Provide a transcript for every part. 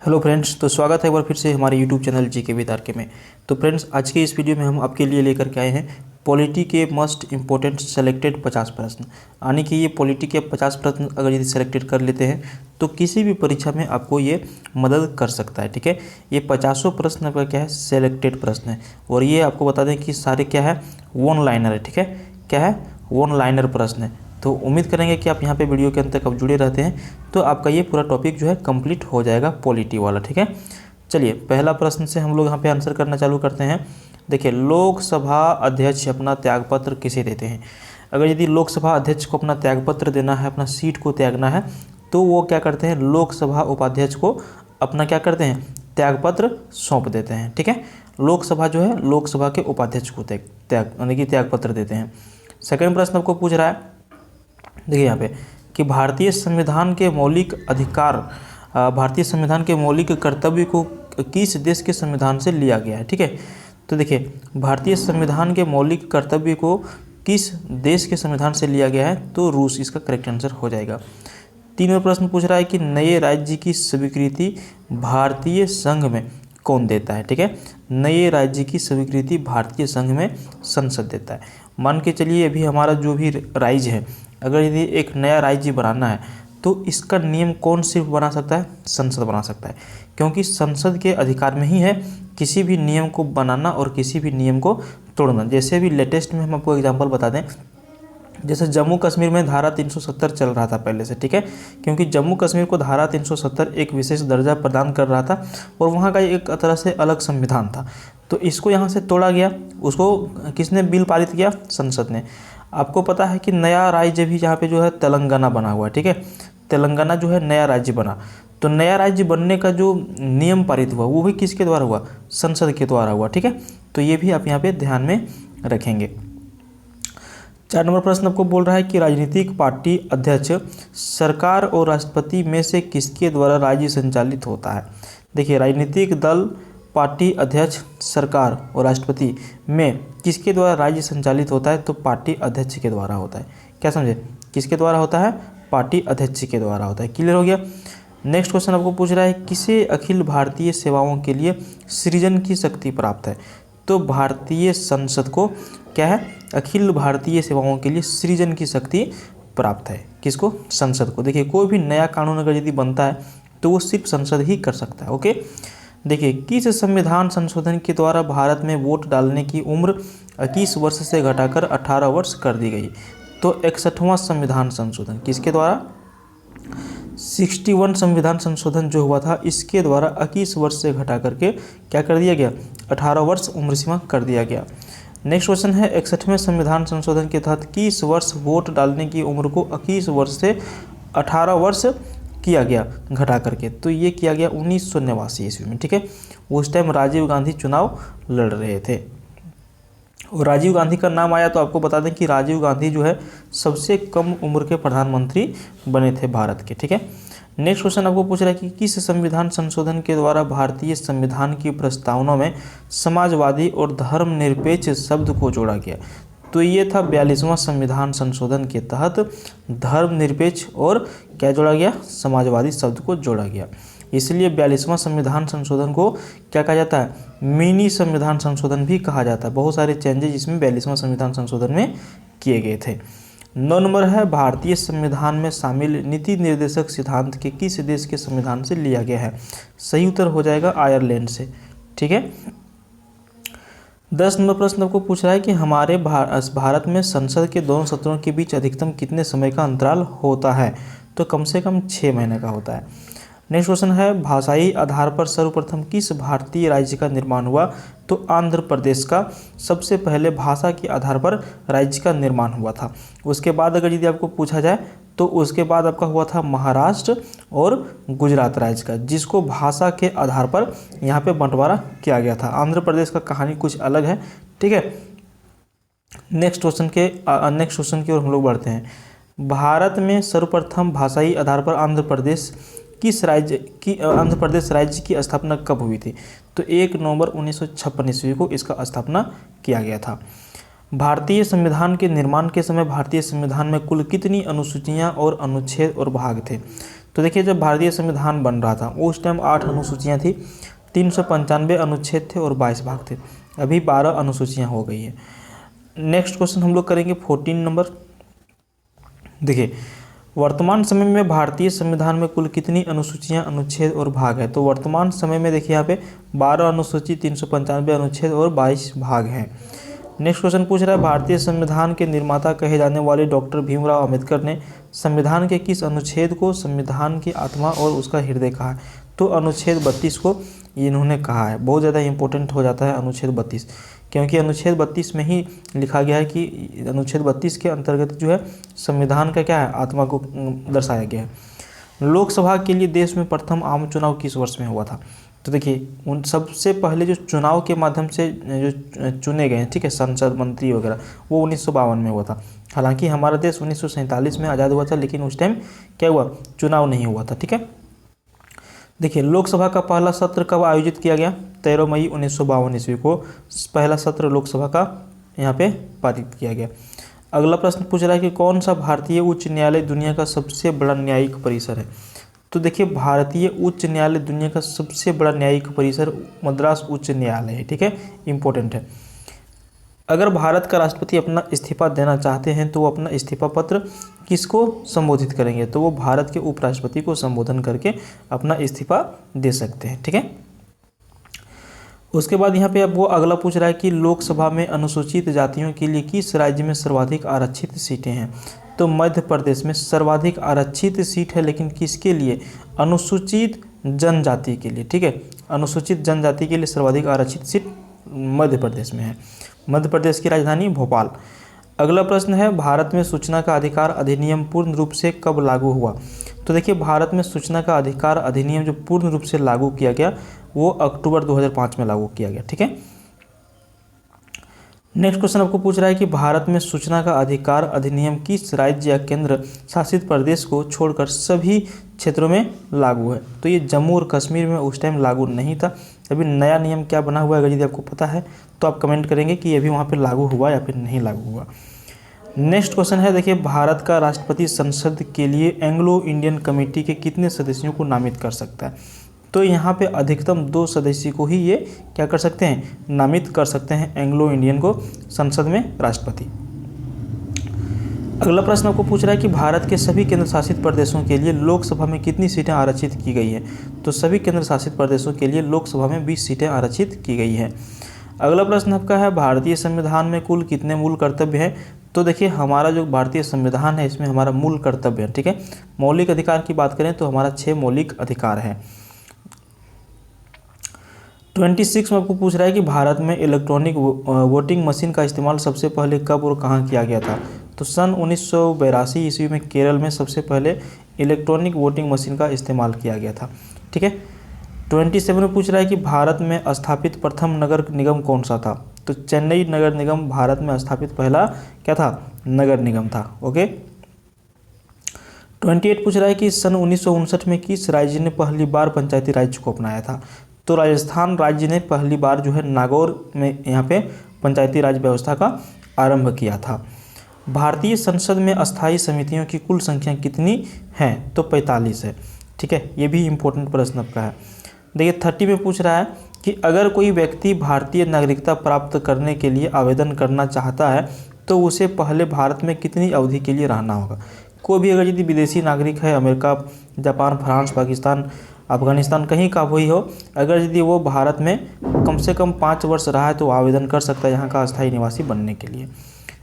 Hello friends, तो स्वागत है एक बार फिर से हमारे YouTube channel GK with RK में। तो फ्रेंड्स, आज के इस वीडियो में हम आपके लिए लेकर के आए हैं पॉलिटी के मस्ट इम्पोर्टेंट सेलेक्टेड 50 प्रश्न। यानी कि ये पॉलिटी के 50 प्रश्न अगर यदि सेलेक्टेड कर लेते हैं तो किसी भी परीक्षा में आपको ये मदद कर सकता है। ठीक है, ये 50 प्रश्न आपका क्या है, सेलेक्टेड प्रश्न है। और ये आपको बता दें कि सारे क्या है, वन लाइनर है। ठीक है, क्या है, वन लाइनर प्रश्न है। तो उम्मीद करेंगे कि आप यहाँ पे वीडियो के अंत तक अब जुड़े रहते हैं तो आपका ये पूरा टॉपिक जो है कंप्लीट हो जाएगा पॉलिटी वाला। ठीक है, चलिए पहला प्रश्न से हम लोग यहाँ पे आंसर करना चालू करते हैं। देखिए, लोकसभा अध्यक्ष अपना त्यागपत्र किसे देते हैं? अगर यदि लोकसभा अध्यक्ष को अपना त्यागपत्र देना है, अपना सीट को त्यागना है, तो वो क्या करते हैं, लोकसभा उपाध्यक्ष को अपना क्या करते हैं, त्यागपत्र सौंप देते हैं। ठीक है, लोकसभा जो है लोकसभा के उपाध्यक्ष को यानी कि त्यागपत्र देते हैं। सेकंड प्रश्न आपको पूछ रहा है, देखिए यहाँ पे कि भारतीय संविधान के मौलिक अधिकार, भारतीय संविधान के मौलिक कर्तव्य को किस देश के संविधान से लिया गया है? ठीक है, तो देखिए भारतीय संविधान के मौलिक कर्तव्य को किस देश के संविधान से लिया गया है? तो रूस, इसका करेक्ट आंसर हो जाएगा। तीसरा प्रश्न पूछ रहा है कि नए राज्य की स्वीकृति भारतीय संघ में कौन देता है? ठीक है, नए राज्य की स्वीकृति भारतीय संघ में संसद देता है। मान के चलिए अभी हमारा जो भी राज्य है, अगर यदि एक नया राज्य बनाना है तो इसका नियम कौन सिर्फ बना सकता है? संसद बना सकता है, क्योंकि संसद के अधिकार में ही है किसी भी नियम को बनाना और किसी भी नियम को तोड़ना। जैसे अभी लेटेस्ट में हम आपको एग्जांपल बता दें, जैसे जम्मू कश्मीर में धारा 370 चल रहा था पहले से। ठीक है, क्योंकि जम्मू कश्मीर को धारा 370 एक विशेष दर्जा प्रदान कर रहा था और वहाँ का एक तरह से अलग संविधान था। तो इसको यहाँ से तोड़ा गया, उसको किसने बिल पारित किया? संसद ने। आपको पता है कि नया राज्य भी यहाँ पे जो है तेलंगाना बना हुआ है। ठीक है, तेलंगाना जो है नया राज्य बना, तो नया राज्य बनने का जो नियम पारित हुआ वो भी किसके द्वारा हुआ? संसद के द्वारा हुआ। ठीक है, तो ये भी आप यहाँ पे ध्यान में रखेंगे। 4 नंबर प्रश्न आपको बोल रहा है कि राजनीतिक पार्टी अध्यक्ष सरकार और राष्ट्रपति में से किसके द्वारा राज्य संचालित होता है? देखिए, राजनीतिक दल, पार्टी अध्यक्ष, सरकार और राष्ट्रपति में किसके द्वारा राज्य संचालित होता है? तो पार्टी अध्यक्ष के द्वारा होता है। क्या समझे, किसके द्वारा होता है? पार्टी अध्यक्ष के द्वारा होता है। क्लियर हो गया। नेक्स्ट क्वेश्चन आपको पूछ रहा है, किसे अखिल भारतीय सेवाओं के लिए सृजन की शक्ति प्राप्त है? तो भारतीय संसद को क्या है, अखिल भारतीय सेवाओं के लिए सृजन की शक्ति प्राप्त है। किसको? संसद को। देखिए, कोई भी नया कानून अगर यदि बनता है तो वो सिर्फ संसद ही कर सकता है। ओके, देखिए, किस संविधान संशोधन के द्वारा भारत में वोट डालने की उम्र 21 वर्ष से घटाकर 18 वर्ष कर दी गई? तो 61वां संविधान संशोधन किसके द्वारा? 61 संविधान संशोधन जो हुआ था इसके द्वारा 21 वर्ष से घटा करके क्या कर दिया गया? 18 वर्ष उम्र सीमा कर दिया गया। नेक्स्ट क्वेश्चन है, 61वें संविधान संशोधन के तहत किस वर्ष वोट डालने की उम्र को 21 वर्ष से 18 वर्ष किया गया घटा करके? तो ये किया गया 1989 ईस्वी में। ठीक है, उस टाइम राजीव गांधी चुनाव लड़ रहे थे और राजीव गांधी का नाम आया तो आपको बता दें कि राजीव गांधी जो है सबसे कम उम्र के प्रधानमंत्री बने थे भारत के। ठीक है, नेक्स्ट क्वेश्चन आपको पूछ रहा है कि किस संविधान संशोधन के द्वारा भारतीय संविधान की प्रस्तावना में समाजवादी और धर्मनिरपेक्ष शब्द को जोड़ा गया? तो ये था 42वां संविधान संशोधन के तहत धर्मनिरपेक्ष और क्या जोड़ा गया? समाजवादी शब्द को जोड़ा गया। इसलिए 42वां संविधान संशोधन को क्या कहा जाता है? मिनी संविधान संशोधन भी कहा जाता है। बहुत सारे चेंजेस इसमें 42वां संविधान संशोधन में किए गए थे। 9 नंबर है, भारतीय संविधान में शामिल नीति निर्देशक सिद्धांत के किस देश के संविधान से लिया गया है? सही उत्तर हो जाएगा आयरलैंड से। ठीक है, 10 नंबर प्रश्न आपको पूछ रहा है कि हमारे भारत में संसद के दोनों सत्रों के बीच अधिकतम कितने समय का अंतराल होता है? तो कम से कम 6 महीने का होता है। नेक्स्ट क्वेश्चन है, भाषाई आधार पर सर्वप्रथम किस भारतीय राज्य का निर्माण हुआ? तो आंध्र प्रदेश का सबसे पहले भाषा के आधार पर राज्य का निर्माण हुआ था। उसके बाद अगर यदि आपको पूछा जाए तो उसके बाद आपका हुआ था महाराष्ट्र और गुजरात राज्य का, जिसको भाषा के आधार पर यहाँ पे बंटवारा किया गया था। आंध्र प्रदेश का कहानी कुछ अलग है। ठीक है, नेक्स्ट क्वेश्चन की ओर हम लोग बढ़ते हैं। भारत में सर्वप्रथम भाषाई आधार पर आंध्र प्रदेश राज्य की स्थापना कब हुई थी? तो 1 नवंबर 1956 ईस्वी को इसका स्थापना किया गया था। भारतीय संविधान के निर्माण के समय भारतीय संविधान में कुल कितनी अनुसूचियां और अनुच्छेद और भाग थे? तो देखिए जब भारतीय संविधान बन रहा था उस टाइम 8 अनुसूचियाँ थी, 395 अनुच्छेद थे और 22 भाग थे। अभी 12 अनुसूचियाँ हो गई है। नेक्स्ट क्वेश्चन हम लोग करेंगे 14 नंबर। देखिए वर्तमान समय में भारतीय संविधान में कुल कितनी अनुसूचियां, अनुच्छेद और भाग है? तो वर्तमान समय में देखिए यहाँ पे 12 अनुसूची, 395 अनुच्छेद और 22 भाग हैं। नेक्स्ट क्वेश्चन पूछ रहा है भारतीय संविधान के निर्माता कहे जाने वाले डॉक्टर भीमराव अंबेडकर ने संविधान के किस अनुच्छेद को संविधान की आत्मा और उसका हृदय कहा है? तो अनुच्छेद 32 को इन्होंने कहा है। बहुत ज़्यादा इंपॉर्टेंट हो जाता है अनुच्छेद 32, क्योंकि अनुच्छेद 32 में ही लिखा गया है कि अनुच्छेद 32 के अंतर्गत जो है संविधान का क्या है, आत्मा को दर्शाया गया है। लोकसभा के लिए देश में प्रथम आम चुनाव किस वर्ष में हुआ था? तो देखिए उन सबसे पहले जो चुनाव के माध्यम से जो चुने गए, ठीक है, संसद, मंत्री वगैरह, वो 1952 में हुआ था। हालांकि हमारा देश 1947 में आज़ाद हुआ था, लेकिन उस टाइम क्या हुआ, चुनाव नहीं हुआ था। ठीक है, देखिए लोकसभा का पहला सत्र कब आयोजित किया गया? 13 मई 1952 ईस्वी को पहला सत्र लोकसभा का यहाँ पे पारित किया गया। अगला प्रश्न पूछ रहा है कि कौन सा भारतीय उच्च न्यायालय दुनिया का सबसे बड़ा न्यायिक परिसर है? तो देखिए भारतीय उच्च न्यायालय दुनिया का सबसे बड़ा न्यायिक परिसर मद्रास उच्च न्यायालय है। ठीक है, इंपॉर्टेंट है। अगर भारत का राष्ट्रपति अपना इस्तीफा देना चाहते हैं तो वो अपना इस्तीफा पत्र किसको संबोधित करेंगे? तो वो भारत के उपराष्ट्रपति को संबोधन करके अपना इस्तीफा दे सकते हैं। ठीक है, उसके बाद यहाँ पे अब वो अगला पूछ रहा है कि लोकसभा में अनुसूचित जातियों के लिए किस राज्य में सर्वाधिक आरक्षित सीटें हैं? तो मध्य प्रदेश में सर्वाधिक आरक्षित सीट है, लेकिन किसके लिए? अनुसूचित जनजाति के लिए। ठीक है, अनुसूचित जनजाति के लिए सर्वाधिक आरक्षित सीट मध्य प्रदेश में है। मध्य प्रदेश की राजधानी भोपाल। अगला प्रश्न है भारत में सूचना का अधिकार अधिनियम पूर्ण रूप से कब लागू हुआ? तो देखिए भारत में सूचना का अधिकार अधिनियम जो पूर्ण रूप से लागू किया गया वो अक्टूबर 2005 में लागू किया गया। ठीक है, नेक्स्ट क्वेश्चन आपको पूछ रहा है कि भारत में सूचना का अधिकार अधिनियम किस राज्य या केंद्र शासित प्रदेश को छोड़कर सभी क्षेत्रों में लागू है? तो ये जम्मू और कश्मीर में उस टाइम लागू नहीं था। अभी नया नियम क्या बना हुआ है, अगर यदि आपको पता है तो आप कमेंट करेंगे कि ये भी वहाँ पे लागू हुआ या फिर नहीं लागू हुआ। नेक्स्ट क्वेश्चन है, देखिए भारत का राष्ट्रपति संसद के लिए एंग्लो इंडियन कमेटी के कितने सदस्यों को नामित कर सकता है? तो यहाँ पे अधिकतम 2 सदस्य को ही ये क्या कर सकते हैं, नामित कर सकते हैं एंग्लो इंडियन को संसद में राष्ट्रपति। अगला प्रश्न आपको पूछ रहा है कि भारत के सभी केंद्र शासित प्रदेशों के लिए लोकसभा में कितनी सीटें आरक्षित की गई है? तो सभी केंद्र शासित प्रदेशों के लिए लोकसभा में 20 सीटें आरक्षित की गई है। अगला प्रश्न आपका है भारतीय संविधान में कुल कितने मूल कर्तव्य हैं? तो देखिए हमारा जो भारतीय संविधान है इसमें हमारा मूल कर्तव्य है। ठीक है, मौलिक अधिकार की बात करें तो हमारा 6 मौलिक अधिकार हैं। 26 में आपको पूछ रहा है कि भारत में इलेक्ट्रॉनिक वोटिंग मशीन का इस्तेमाल सबसे पहले कब और कहाँ किया गया था? तो सन 1982 ईस्वी में केरल में सबसे पहले इलेक्ट्रॉनिक वोटिंग मशीन का इस्तेमाल किया गया था। ठीक है, 27 में पूछ रहा है कि भारत में स्थापित प्रथम नगर निगम कौन सा था? तो चेन्नई नगर निगम भारत में स्थापित पहला क्या था, नगर निगम था। ओके, 28 पूछ रहा है कि सन 1959 में किस राज्य ने पहली बार पंचायती राज को अपनाया था? तो राजस्थान राज्य ने पहली बार जो है नागौर में यहाँ पे पंचायती राज व्यवस्था का आरंभ किया था। भारतीय संसद में अस्थायी समितियों की कुल संख्या कितनी है? तो 45 है। ठीक है, ये भी इम्पोर्टेंट प्रश्न आपका है। देखिए 30 में पूछ रहा है कि अगर कोई व्यक्ति भारतीय नागरिकता प्राप्त करने के लिए आवेदन करना चाहता है तो उसे पहले भारत में कितनी अवधि के लिए रहना होगा? कोई भी अगर यदि विदेशी नागरिक है, America, Japan, France, Pakistan, Afghanistan कहीं का भी हो, अगर यदि वो भारत में कम से कम 5 वर्ष रहा है तो आवेदन कर सकता है यहाँ का अस्थायी निवासी बनने के लिए।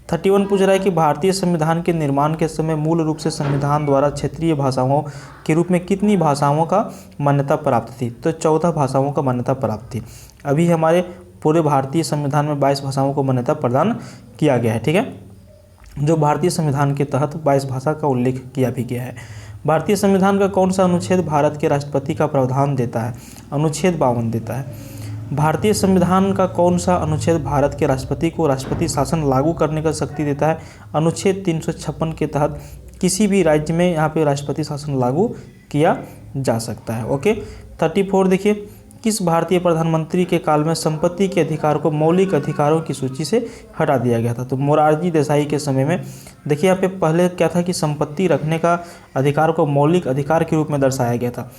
31 पूछ रहा है कि भारतीय संविधान के निर्माण के समय मूल रूप से संविधान द्वारा क्षेत्रीय भाषाओं के रूप में कितनी भाषाओं का मान्यता प्राप्त थी? तो 14 भाषाओं का मान्यता प्राप्त थी। अभी हमारे पूरे भारतीय संविधान में 22 भाषाओं को मान्यता प्रदान किया गया है। ठीक है, जो भारतीय संविधान के तहत 22 भाषा का उल्लेख किया भी गया है। भारतीय संविधान का कौन सा अनुच्छेद भारत के राष्ट्रपति का प्रावधान देता है? अनुच्छेद 52 देता है। भारतीय संविधान का कौन सा अनुच्छेद भारत के राष्ट्रपति को राष्ट्रपति शासन लागू करने का शक्ति देता है? अनुच्छेद 356 के तहत किसी भी राज्य में यहाँ पे राष्ट्रपति शासन लागू किया जा सकता है। ओके, 34 देखिए किस भारतीय प्रधानमंत्री के काल में संपत्ति के अधिकार को मौलिक अधिकारों की सूची से हटा दिया गया था? तो मोरारजी देसाई के समय में। देखिए यहाँ पे पहले क्या था कि संपत्ति रखने का अधिकार को मौलिक अधिकार के रूप में दर्शाया गया था,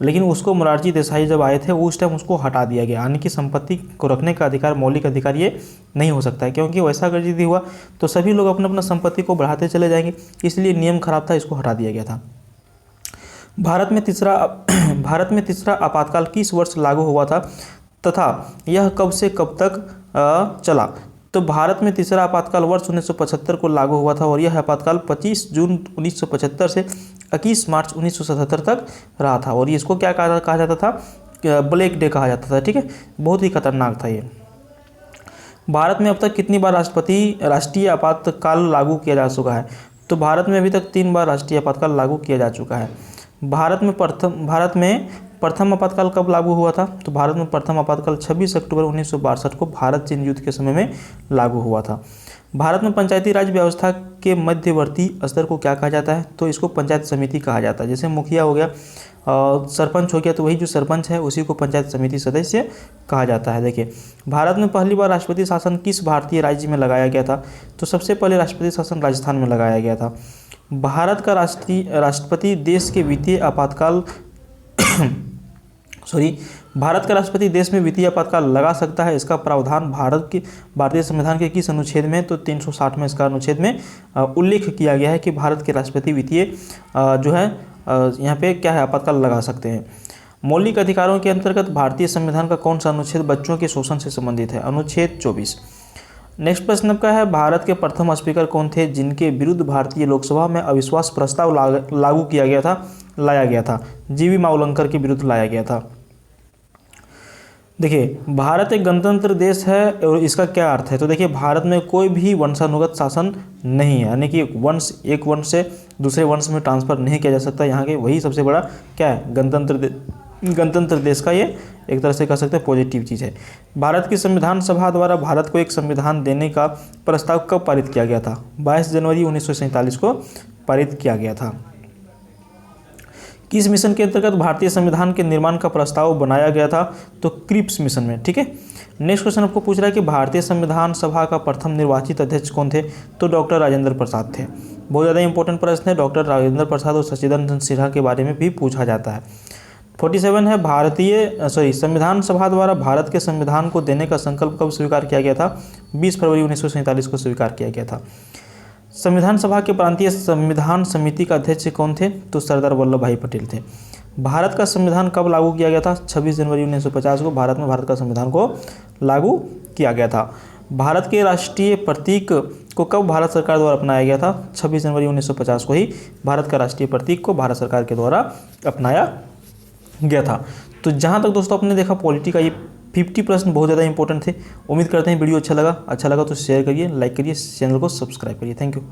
लेकिन उसको मोरारजी देसाई जब आए थे उस टाइम उसको हटा दिया गया, यानी कि संपत्ति को रखने का अधिकार मौलिक अधिकार ये नहीं हो सकता है, क्योंकि वैसा अगर यदि हुआ तो सभी लोग अपना अपना संपत्ति को बढ़ाते चले जाएंगे, इसलिए नियम खराब था, इसको हटा दिया गया था। भारत में तीसरा आपातकाल किस वर्ष लागू हुआ था तथा यह कब से कब तक चला? तो भारत में तीसरा आपातकाल वर्ष 1975 को लागू हुआ था और यह आपातकाल 25 जून 1975 से 21 मार्च 1977 तक रहा था। और इसको क्या कहा जाता था? ब्लैक डे कहा जाता था। ठीक है, बहुत ही खतरनाक था ये। भारत में अब तक कितनी बार राष्ट्रीय आपातकाल लागू किया जा चुका है? तो भारत में अभी तक 3 बार राष्ट्रीय आपातकाल लागू किया जा चुका है। भारत में प्रथम आपातकाल कब लागू हुआ था? तो भारत में प्रथम आपातकाल 26 अक्टूबर 1962 को भारत चीन युद्ध के समय में लागू हुआ था। भारत में पंचायती राज व्यवस्था के मध्यवर्ती स्तर को क्या कहा जाता है? तो इसको पंचायत समिति कहा जाता है। जैसे मुखिया हो गया, सरपंच हो गया, तो वही जो सरपंच है उसी को पंचायत समिति सदस्य कहा जाता है। देखिए, भारत में पहली बार राष्ट्रपति शासन किस भारतीय राज्य में लगाया गया था? तो सबसे पहले राष्ट्रपति शासन राजस्थान में लगाया गया था। भारत का राष्ट्रपति देश में वित्तीय आपातकाल लगा सकता है। इसका प्रावधान भारतीय संविधान के किस अनुच्छेद में? तो 360 में इसका अनुच्छेद में उल्लेख किया गया है कि भारत के राष्ट्रपति वित्तीय जो है यहाँ पे क्या है, आपातकाल लगा सकते हैं। मौलिक अधिकारों के अंतर्गत भारतीय संविधान का कौन सा अनुच्छेद बच्चों के शोषण से संबंधित है? अनुच्छेद 24। नेक्स्ट प्रश्न आपका है, भारत के प्रथम स्पीकर कौन थे जिनके विरुद्ध भारतीय लोकसभा में अविश्वास प्रस्ताव लाया गया था? जीवी मावलंकर के विरुद्ध लाया गया था। देखिए, भारत एक गणतंत्र देश है और इसका क्या अर्थ है? तो देखिए, भारत में कोई भी वंशानुगत शासन नहीं है, यानी कि एक वंश से दूसरे वंश में ट्रांसफ़र नहीं किया जा सकता। यहाँ के वही सबसे बड़ा क्या है, गणतंत्र देश का ये एक तरह से कह सकते हैं पॉजिटिव चीज़ है। भारत की संविधान सभा द्वारा भारत को एक संविधान देने का प्रस्ताव कब पारित किया गया था? 22 जनवरी 1947 को पारित किया गया था। किस मिशन के अंतर्गत भारतीय संविधान के निर्माण का प्रस्ताव बनाया गया था? तो क्रिप्स मिशन में। ठीक है, नेक्स्ट क्वेश्चन आपको पूछ रहा है कि भारतीय संविधान सभा का प्रथम निर्वाचित अध्यक्ष कौन थे? तो डॉक्टर राजेंद्र प्रसाद थे। बहुत ज़्यादा इंपॉर्टेंट प्रश्न है, डॉक्टर राजेंद्र प्रसाद और सच्चिदानंद सिन्हा के बारे में भी पूछा जाता है। 47 है, संविधान सभा द्वारा भारत के संविधान को देने का संकल्प कब स्वीकार किया गया था? 20 फरवरी 1947 को स्वीकार किया गया था। संविधान सभा के प्रांतीय संविधान समिति का अध्यक्ष कौन थे? तो सरदार वल्लभ भाई पटेल थे। भारत का संविधान कब लागू किया गया था? 26 जनवरी 1950 को भारत का संविधान को लागू किया गया था। भारत के राष्ट्रीय प्रतीक को कब भारत सरकार द्वारा अपनाया गया था? 26 जनवरी 1950 को ही भारत का राष्ट्रीय प्रतीक को भारत सरकार के द्वारा अपनाया गया था। तो जहाँ तक दोस्तों आपने देखा पॉलिटी का ये 50 प्रश्न बहुत ज़्यादा इंपॉर्टेंट थे। उम्मीद करते हैं वीडियो अच्छा लगा तो शेयर करिए, लाइक करिए, चैनल को सब्सक्राइब करिए। Thank you.